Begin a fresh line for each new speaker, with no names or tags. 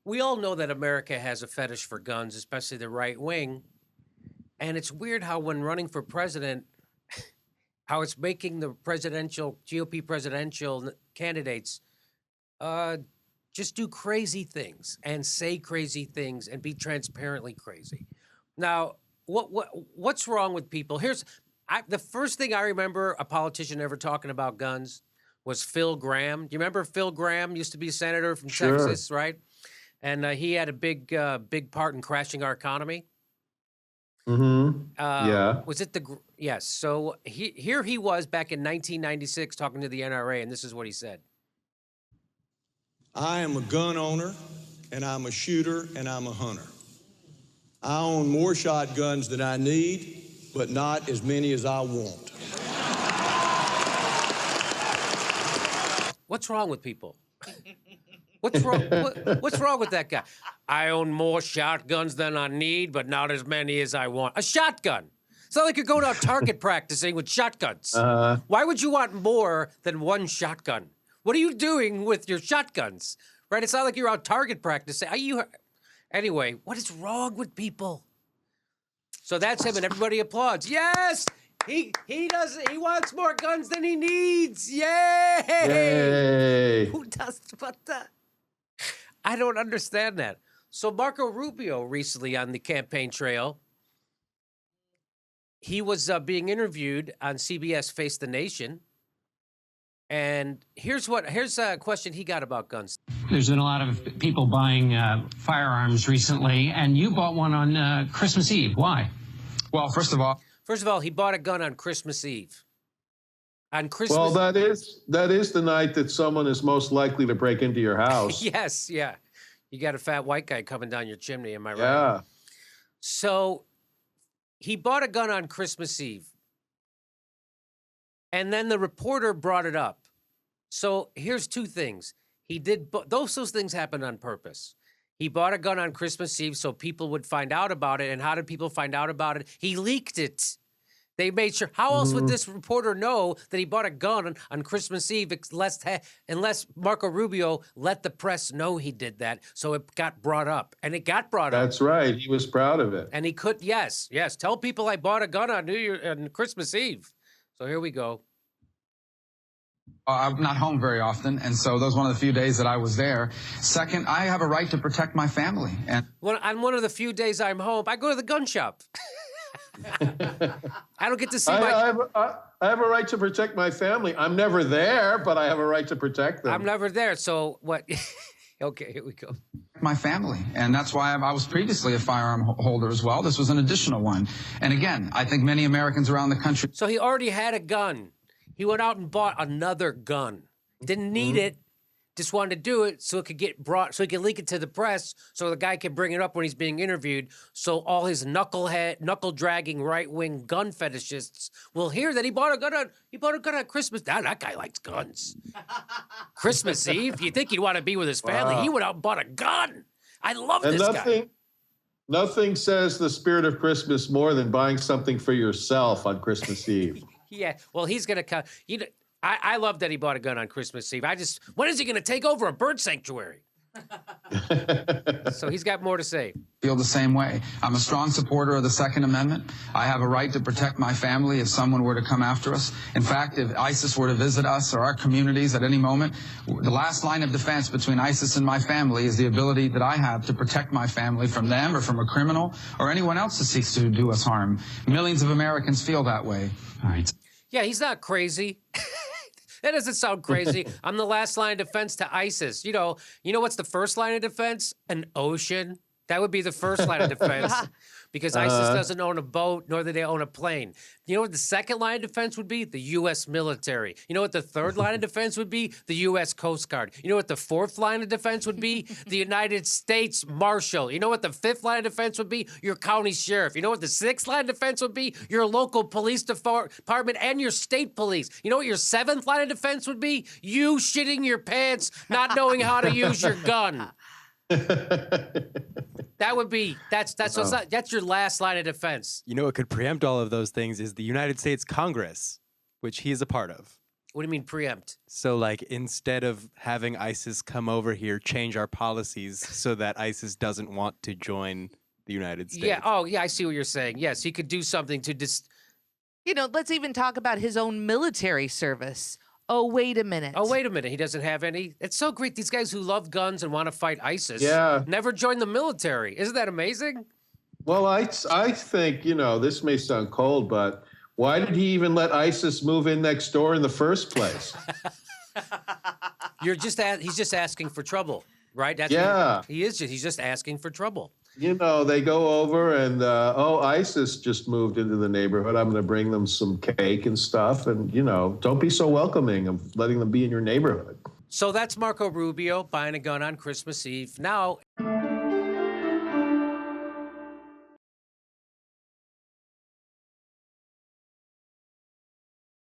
We all know that America has a fetish for guns, especially the right wing. And it's weird how when running for president, how it's making the presidential GOP presidential candidates just do crazy things and say crazy things and be transparently crazy. Now, what's wrong with people? The first thing I remember a politician ever talking about guns was Phil Gramm. Do you remember Phil Gramm? Used to be a senator from Texas, right? And he had a big part in crashing our economy.
Yeah.
Was it yes? So here he was back in 1996 talking to the NRA, and this is what he said.
I am a gun owner, and I'm a shooter, and I'm a hunter. I own more shotguns than I need, but not as many as I want.
What's wrong with people? What's wrong? What's wrong with that guy? I own more shotguns than I need, but not as many as I want. A shotgun. It's not like you're going out target practicing with shotguns. Why would you want more than one shotgun? What are you doing with your shotguns? Right? It's not like you're out target practicing. Anyway, what is wrong with people? So that's him, and everybody applauds. Yes, he wants more guns than he needs. Yay!
Yay!
Who does but that? I don't understand that. So Marco Rubio recently on the campaign trail, he was being interviewed on CBS Face the Nation. And here's a question he got about guns.
There's been a lot of people buying firearms recently, and you bought one on Christmas Eve. Why?
Well, first of all,
he bought a gun on Christmas Eve. On Christmas.
Well, that is the night that someone is most likely to break into your house.
Yes, yeah. You got a fat white guy coming down your chimney, am I right?
Yeah.
So he bought a gun on Christmas Eve. And then the reporter brought it up. So here's two things. He did those things happened on purpose. He bought a gun on Christmas Eve so people would find out about it. And how did people find out about it? He leaked it. They made sure. How else would this reporter know that he bought a gun on Christmas Eve unless Marco Rubio let the press know he did that? So it got brought up, and it got brought up.
That's right. He was proud of it.
And he could, yes, tell people I bought a gun on Christmas Eve. So here we go.
I'm not home very often, and so that was one of the few days that I was there. Second, I have a right to protect my family. And
on one of the few days I'm home, I go to the gun shop. I don't get to see
I have a right to protect my family. I'm never there, but I have a right to protect them.
I'm never there, so what? Okay, here we go.
My family, and that's why I was previously a firearm holder as well. This was an additional one. And again, I think many Americans around the country.
So he already had a gun. He went out and bought another gun. Didn't need it. Just wanted to do it so it could get brought, so he could leak it to the press, so the guy can bring it up when he's being interviewed, so all his knuckle-dragging right-wing gun fetishists will hear that he bought a gun on Christmas. Now that guy likes guns. Christmas Eve, you think he'd want to be with his family? Wow. He went out and bought a gun. I love this guy.
Nothing says the spirit of Christmas more than buying something for yourself on Christmas Eve.
Yeah, well, he's going to come. I love that he bought a gun on Christmas Eve. When is he going to take over a bird sanctuary? So he's got more to say.
Feel the same way. I'm a strong supporter of the Second Amendment. I have a right to protect my family if someone were to come after us. In fact, if ISIS were to visit us or our communities at any moment, the last line of defense between ISIS and my family is the ability that I have to protect my family from them or from a criminal or anyone else that seeks to do us harm. Millions of Americans feel that way.
All right.
Yeah, he's not crazy. That doesn't sound crazy. I'm the last line of defense to ISIS. You know what's the first line of defense? An ocean. That would be the first line of defense because ISIS doesn't own a boat, nor do they own a plane. You know what the second line of defense would be? The U.S. military. You know what the third line of defense would be? The U.S. Coast Guard. You know what the fourth line of defense would be? The United States Marshal. You know what the fifth line of defense would be? Your county sheriff. You know what the sixth line of defense would be? Your local police department and your state police. You know what your seventh line of defense would be? You shitting your pants, not knowing how to use your gun. That would be that's your last line of defense.
You know what could preempt all of those things is the United States Congress, which he is a part of.
What do you mean preempt?
So, like, instead of having ISIS come over here, change our policies so that ISIS doesn't want to join the United States.
Yeah. Oh, yeah. I see what you're saying. Yes, he could do something to
You know, let's even talk about his own military service. Oh, wait a minute.
Oh, wait a minute. He doesn't have any. It's so great. These guys who love guns and want to fight ISIS never join the military. Isn't that amazing?
Well, I think, this may sound cold, but why did he even let ISIS move in next door in the first place?
He's just asking for trouble, right? That's he's just asking for trouble.
They go over and, ISIS just moved into the neighborhood. I'm going to bring them some cake and stuff. And, don't be so welcoming of letting them be in your neighborhood.
So that's Marco Rubio buying a gun on Christmas Eve. Now,